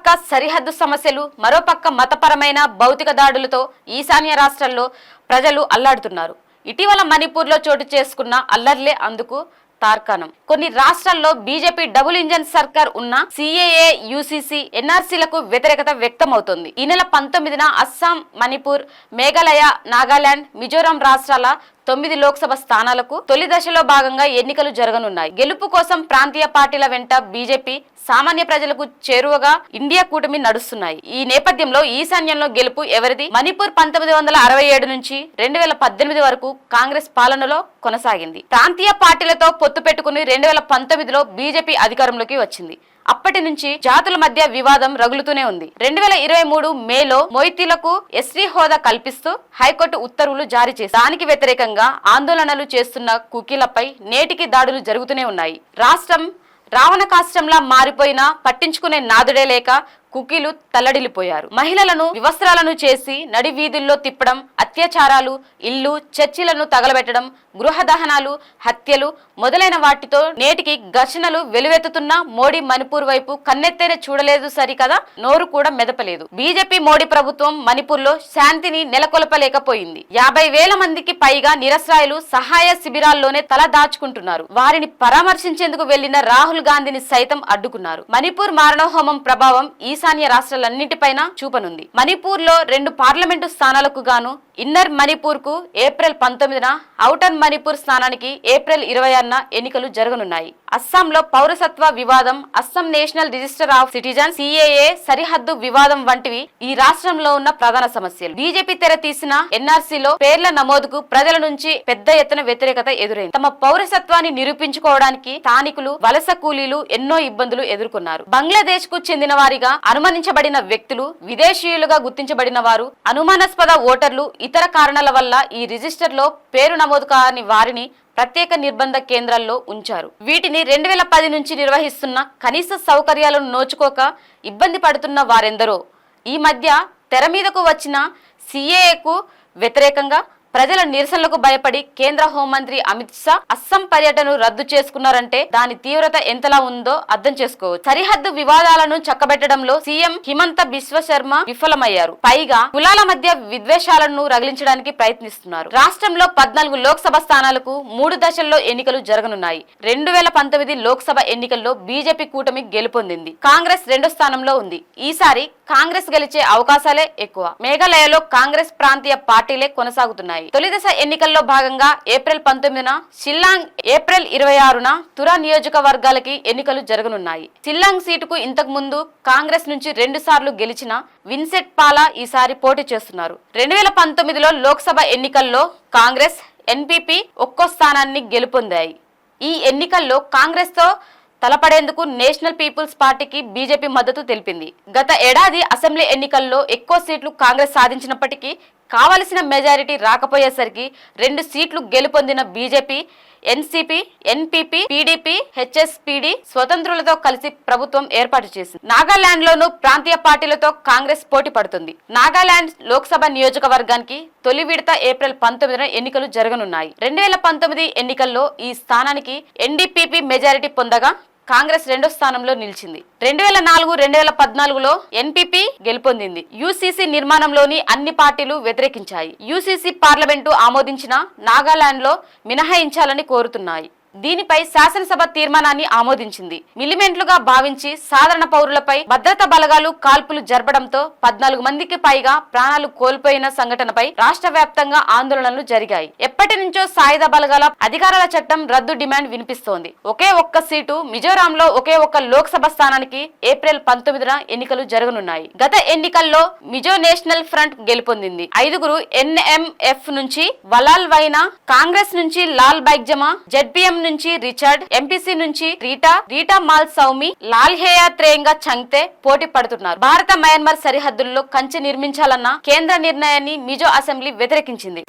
పక్క సరిహద్దు సమస్యలు, మరోపక్క మతపరమైన భౌతిక దాడులతో ఈశాన్య రాష్ట్రాల్లో ప్రజలు అల్లాడుతున్నారు. ఇటీవల మణిపూర్లో చోటు చేసుకున్న అల్లర్లే అందుకు తార్కాణం. కొన్ని రాష్ట్రాల్లో బీజేపీ డబుల్ ఇంజన్ సర్కార్ ఉన్న సిఏఏ, యూసీసీ, ఎన్ఆర్సీలకు వ్యతిరేకత వ్యక్తమవుతోంది. ఈ నెల 19న అస్సాం, మణిపూర్, మేఘాలయ, నాగాలాండ్, మిజోరాం రాష్ట్రాల 9 లోక్సభ స్థానాలకు తొలి దశలో భాగంగా ఎన్నికలు జరగనున్నాయి. గెలుపు కోసం ప్రాంతీయ పార్టీల వెంట బీజేపీ, సామాన్య ప్రజలకు చేరువగా ఇండియా కూటమి నడుస్తున్నాయి. ఈ నేపథ్యంలో ఈశాన్యంలో గెలుపు ఎవరిది? మణిపూర్ 1967 నుంచి 2018 వరకు కాంగ్రెస్ పాలనలో కొనసాగింది. ప్రాంతీయ పార్టీలతో పొత్తు పెట్టుకుని 2019లో బీజేపీ అధికారంలోకి వచ్చింది. అప్పటి నుంచి జాతుల మధ్య వివాదం రగులుతూనే ఉంది. 2023 మేలో మొయితీలకు ఎస్టీ హోదా కల్పిస్తూ హైకోర్టు ఉత్తర్వులు జారీ చేసి దానికి వ్యతిరేకంగా ఆందోళనలు చేస్తున్న కుకీలపై నేటికి దాడులు జరుగుతూనే ఉన్నాయి. రాష్ట్రం రావణ కాష్టంలా మారిపోయినా పట్టించుకునే నాదుడే లేక కుకీలు తల్లడిల్లిపోయారు. మహిళలను వివస్త్రాలను చేసి నడి వీధుల్లో తిప్పడం, అత్యాచారాలు, ఇల్లు, చర్చిలను తగలబెట్టడం, గృహ దహనాలు, హత్యలు మొదలైన వాటితో నేటికి ఘర్షణలు వెలువెత్తుతున్న మోడీ మణిపూర్ వైపు కన్నెత్తేనే చూడలేదు సరికదా, నోరు కూడా మెదపలేదు. బీజేపీ మోడీ ప్రభుత్వం మణిపూర్లో శాంతిని నెలకొల్పలేకపోయింది. 50,000 మందికి పైగా నిరసరాయులు సహాయ శిబిరాల్లోనే తల దాచుకుంటున్నారు. వారిని పరామర్శించేందుకు వెళ్లిన రాహుల్ గాంధీని సైతం అడ్డుకున్నారు. మణిపూర్ మారణహోమం ప్రభావం ఈశాన్య రాష్ట్రాలన్నింటిపైన చూపనుంది. మణిపూర్ లో 2 పార్లమెంటు స్థానాలకు గాను ఇన్నర్ మణిపూర్ కు ఏప్రిల్ 19న, ఔటర్ మణిపూర్ స్థానానికి ఏప్రిల్ 26న ఎన్నికలు జరగనున్నాయి. అస్సాంలో పౌరసత్వ వివాదం, Assam national register of citizens CAA సరిహద్దు వివాదం వంటివి ఈ రాష్ట్రంలో ఉన్న ప్రధాన సమస్యలు. బీజేపీ తెర తీసిన ఎన్ఆర్సీలో పేర్ల నమోదుకు ప్రజల నుంచి పెద్ద ఎత్తున వ్యతిరేకత ఎదురైంది. తమ పౌరసత్వాన్ని నిరూపించుకోవడానికి స్థానికులు, వలస కూలీలు ఎన్నో ఇబ్బందులు ఎదుర్కొన్నారు. బంగ్లాదేశ్ కు చెందిన వారిగా అనుమానించబడిన వ్యక్తులు, విదేశీయులుగా గుర్తించబడిన వారు, అనుమానాస్పద ఓటర్లు, ఇతర కారణాల వల్ల ఈ రిజిస్టర్ లో పేరు నమోదు కాని వారిని ప్రత్యేక నిర్బంధ కేంద్రాల్లో ఉంచారు. వీటిని 2010 నుంచి నిర్వహిస్తున్న కనీస సౌకర్యాలను నోచుకోక ఇబ్బంది పడుతున్న వారెందరో ఈ మధ్య తెర మీదకు వచ్చిన సిఏఏకు వ్యతిరేకంగా ప్రజల నిరసనలకు భయపడి కేంద్ర హోంమంత్రి అమిత్ షా అస్సాం పర్యటనను రద్దు చేసుకున్నారంటే దాని తీవ్రత ఎంతలా ఉందో అర్థం చేసుకోవచ్చు. సరిహద్దు వివాదాలను చక్కబెట్టడంలో సీఎం హిమంత బిశ్వ శర్మ విఫలమయ్యారు. పైగా కులాల మధ్య విద్వేషాలను రగిలించడానికి ప్రయత్నిస్తున్నారు. రాష్ట్రంలో 14 లోక్సభ స్థానాలకు 3 దశల్లో ఎన్నికలు జరగనున్నాయి. 2019 లోక్సభ ఎన్నికల్లో బీజేపీ కూటమి గెలుపొందింది. కాంగ్రెస్ 2వ స్థానంలో ఉంది. ఈసారి కాంగ్రెస్ గెలిచే అవకాశాలే ఎక్కువ. మేఘాలయలో కాంగ్రెస్ ప్రాంతీయ పార్టీలే కొనసాగుతున్నాయి. తొలి దశ ఎన్నికల్లో భాగంగా ఏప్రిల్ 19న షిల్లాంగ్, ఏప్రిల్ 26న తురా నియోజకవర్గాలకి ఎన్నికలు జరగనున్నాయి. షిల్లాంగ్ సీటుకు ఇంతకు ముందు కాంగ్రెస్ నుంచి 2 సార్లు గెలిచిన విన్సెంట్ పాలా ఈసారి పోటీ చేస్తున్నారు. 2019లో లోక్సభ ఎన్నికల్లో కాంగ్రెస్, ఎన్పీపీ ఒక్కో స్థానాన్ని గెలుపొందాయి. ఈ ఎన్నికల్లో కాంగ్రెస్ తో తలపడేందుకు నేషనల్ పీపుల్స్ పార్టీకి బీజేపీ మద్దతు తెలిపింది. గత ఏడాది అసెంబ్లీ ఎన్నికల్లో ఎక్కువ సీట్లు కాంగ్రెస్ సాధించినప్పటికీ కావలసిన మెజారిటీ రాకపోయేసరికి 2 సీట్లు గెలుపొందిన బీజేపీ, ఎన్సీపీ, ఎన్పీపీ, పీడీపీ, హెచ్ఎస్పీడీ స్వతంత్రులతో కలిసి ప్రభుత్వం ఏర్పాటు చేసింది. నాగాలాండ్ లోనూ ప్రాంతీయ పార్టీలతో కాంగ్రెస్ పోటీ పడుతుంది. నాగాలాండ్ లోక్సభ నియోజకవర్గానికి తొలి విడత ఏప్రిల్ 19న ఎన్నికలు జరగనున్నాయి. 2019 ఎన్నికల్లో ఈ స్థానానికి ఎన్డీపీపీ మెజారిటీ పొందగా కాంగ్రెస్ 2వ స్థానంలో నిలిచింది. 2004-2014లో ఎన్పీపీ గెలుపొందింది. యూసీసీ నిర్మాణంలోని అన్ని పార్టీలు వ్యతిరేకించాయి. యూసీసీ పార్లమెంటు ఆమోదించిన నాగాలాండ్ లో మినహాయించాలని కోరుతున్నాయి. దీనిపై శాసనసభ తీర్మానాన్ని ఆమోదించింది. మిలిమెంట్లుగా భావించి సాధారణ పౌరులపై భద్రతా బలగాలు కాల్పులు జరపడంతో 14 మందికి పైగా ప్రాణాలు కోల్పోయిన సంఘటనపై రాష్ట్ర వ్యాప్తంగా ఆందోళనలు జరిగాయి. ఎప్పటి నుంచో సాయుధ బలగాల అధికారాల చట్టం రద్దు డిమాండ్ వినిపిస్తోంది. ఒకే ఒక్క సీటు మిజోరాంలో ఒకే ఒక్క లోక్సభ స్థానానికి ఏప్రిల్ 19న ఎన్నికలు జరగనున్నాయి. గత ఎన్నికల్లో మిజో నేషనల్ ఫ్రంట్ గెలుపొందింది. 5 ఎన్ఎంఎఫ్ నుంచి వలాల్ వైనా, కాంగ్రెస్ నుంచి లాల్ బైగ్జమా, జెడ్పీఎం నుంచి రిచర్డ్, ఎంపీసీ నుంచి Rita mall Soumi, Lal heya త్రేంగా చంగ్తే పోటీ పడుతున్నారు. భారత మయన్మార్ సరిహద్దుల్లో కంచె నిర్మించాలన్న కేంద్ర నిర్ణయాన్ని మిజో అసెంబ్లీ వ్యతిరేకించింది.